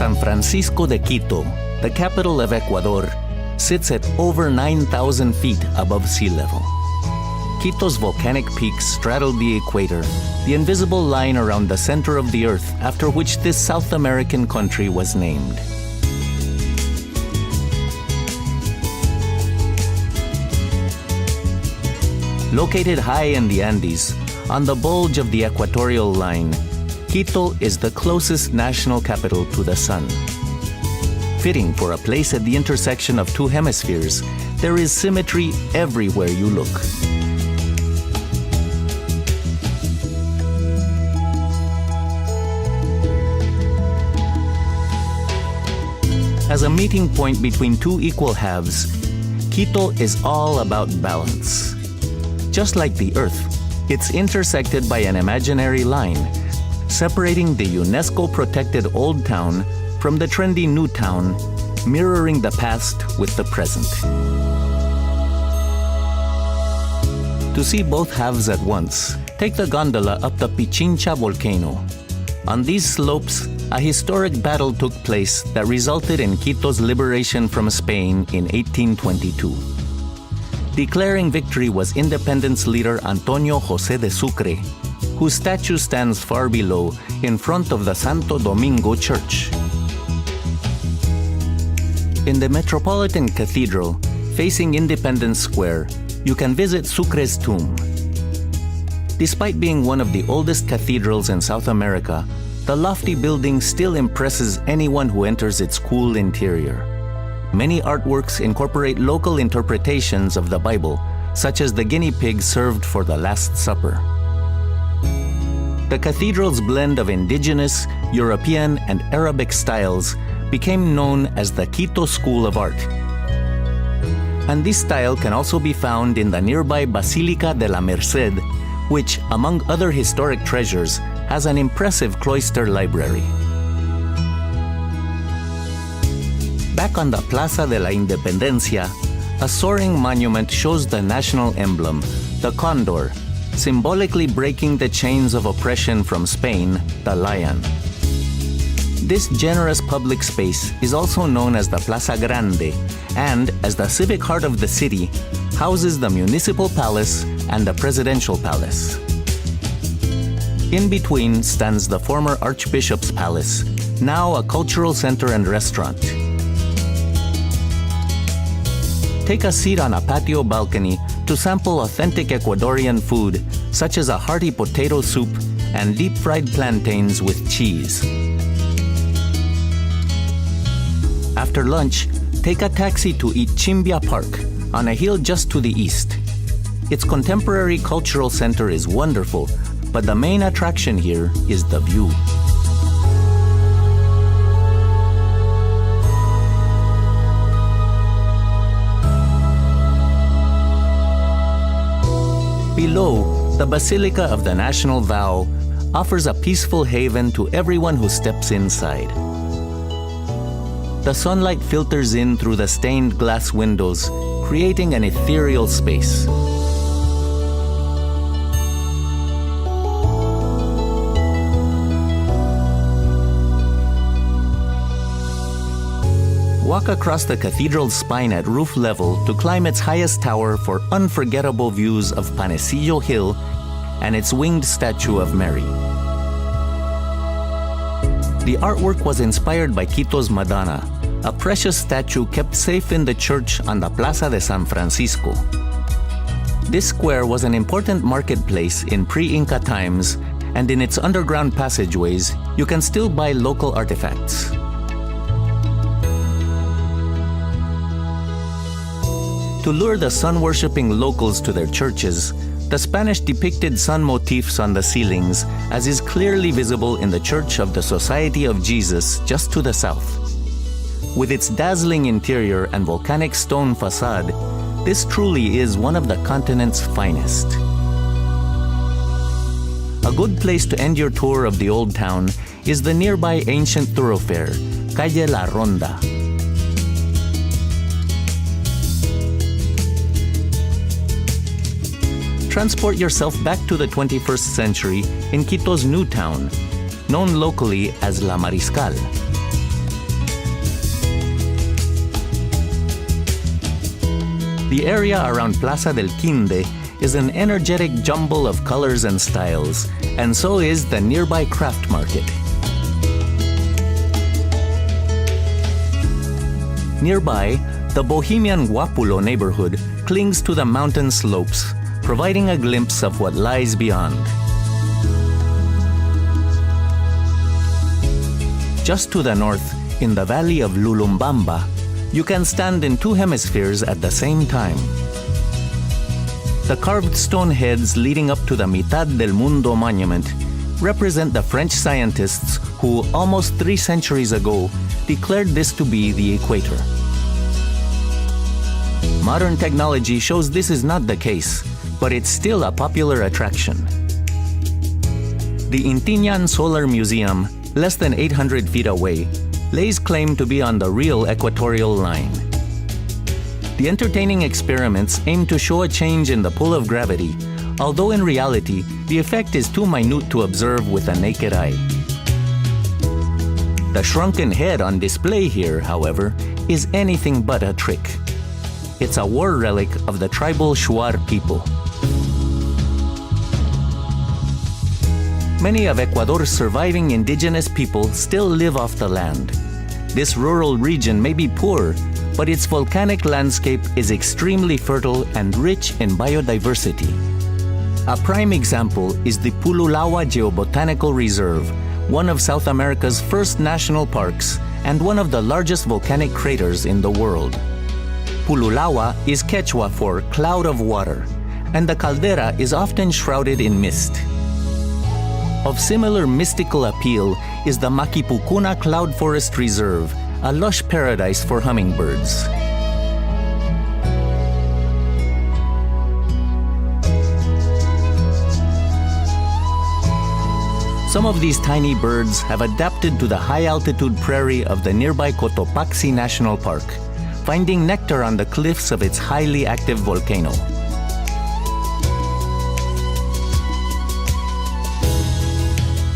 San Francisco de Quito, the capital of Ecuador, sits at over 9,000 feet above sea level. Quito's volcanic peaks straddle the equator, the invisible line around the center of the Earth after which this South American country was named. Located high in the Andes, on the bulge of the equatorial line, Quito is the closest national capital to the sun. Fitting for a place at the intersection of two hemispheres, there is symmetry everywhere you look. As a meeting point between two equal halves, Quito is all about balance. Just like the Earth, it's intersected by an imaginary line, separating the UNESCO-protected Old Town from the trendy New Town, mirroring the past with the present. To see both halves at once, take the gondola up the Pichincha volcano. On these slopes, a historic battle took place that resulted in Quito's liberation from Spain in 1822. Declaring victory was independence leader Antonio José de Sucre, whose statue stands far below in front of the Santo Domingo Church. In the Metropolitan Cathedral, facing Independence Square, you can visit Sucre's tomb. Despite being one of the oldest cathedrals in South America, the lofty building still impresses anyone who enters its cool interior. Many artworks incorporate local interpretations of the Bible, such as the guinea pig served for the Last Supper. The cathedral's blend of indigenous, European, and Arabic styles became known as the Quito School of Art. And this style can also be found in the nearby Basilica de la Merced, which, among other historic treasures, has an impressive cloister library. Back on the Plaza de la Independencia, a soaring monument shows the national emblem, the condor, symbolically breaking the chains of oppression from Spain, the lion. This generous public space is also known as the Plaza Grande, and, as the civic heart of the city, houses the Municipal Palace and the Presidential Palace. In between stands the former Archbishop's Palace, now a cultural center and restaurant. Take a seat on a patio balcony to sample authentic Ecuadorian food, such as a hearty potato soup and deep-fried plantains with cheese. After lunch, take a taxi to Ichimbia Park, on a hill just to the east. Its contemporary cultural center is wonderful, but the main attraction here is the view. Below, the Basilica of the National Vow offers a peaceful haven to everyone who steps inside. The sunlight filters in through the stained glass windows, creating an ethereal space. Walk across the cathedral's spine at roof level to climb its highest tower for unforgettable views of Panecillo Hill and its winged statue of Mary. The artwork was inspired by Quito's Madonna, a precious statue kept safe in the church on the Plaza de San Francisco. This square was an important marketplace in pre-Inca times, and in its underground passageways, you can still buy local artifacts. To lure the sun-worshipping locals to their churches, the Spanish depicted sun motifs on the ceilings, as is clearly visible in the Church of the Society of Jesus just to the south. With its dazzling interior and volcanic stone facade, this truly is one of the continent's finest. A good place to end your tour of the Old Town is the nearby ancient thoroughfare, Calle La Ronda. Transport yourself back to the 21st century in Quito's New Town, known locally as La Mariscal. The area around Plaza del Quinde is an energetic jumble of colors and styles, and so is the nearby craft market. Nearby, the bohemian Guapulo neighborhood clings to the mountain slopes, providing a glimpse of what lies beyond. Just to the north, in the valley of Lulumbamba, you can stand in two hemispheres at the same time. The carved stone heads leading up to the Mitad del Mundo monument represent the French scientists who, almost 3 centuries ago, declared this to be the equator. Modern technology shows this is not the case, but it's still a popular attraction. The Intiñan Solar Museum, less than 800 feet away, lays claim to be on the real equatorial line. The entertaining experiments aim to show a change in the pull of gravity, although in reality, the effect is too minute to observe with the naked eye. The shrunken head on display here, however, is anything but a trick. It's a war relic of the tribal Shuar people. Many of Ecuador's surviving indigenous people still live off the land. This rural region may be poor, but its volcanic landscape is extremely fertile and rich in biodiversity. A prime example is the Pululawa Geobotanical Reserve, one of South America's first national parks and one of the largest volcanic craters in the world. Pululawa is Quechua for cloud of water, and the caldera is often shrouded in mist. Of similar mystical appeal is the Maquipucuna Cloud Forest Reserve, a lush paradise for hummingbirds. Some of these tiny birds have adapted to the high-altitude prairie of the nearby Cotopaxi National Park, finding nectar on the cliffs of its highly active volcano.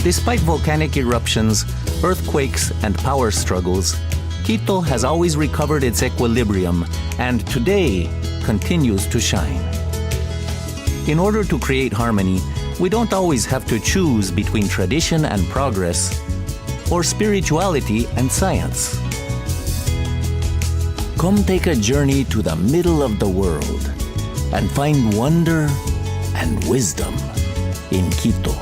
Despite volcanic eruptions, earthquakes, and power struggles, Quito has always recovered its equilibrium and today continues to shine. In order to create harmony, we don't always have to choose between tradition and progress or spirituality and science. Come take a journey to the middle of the world and find wonder and wisdom in Quito.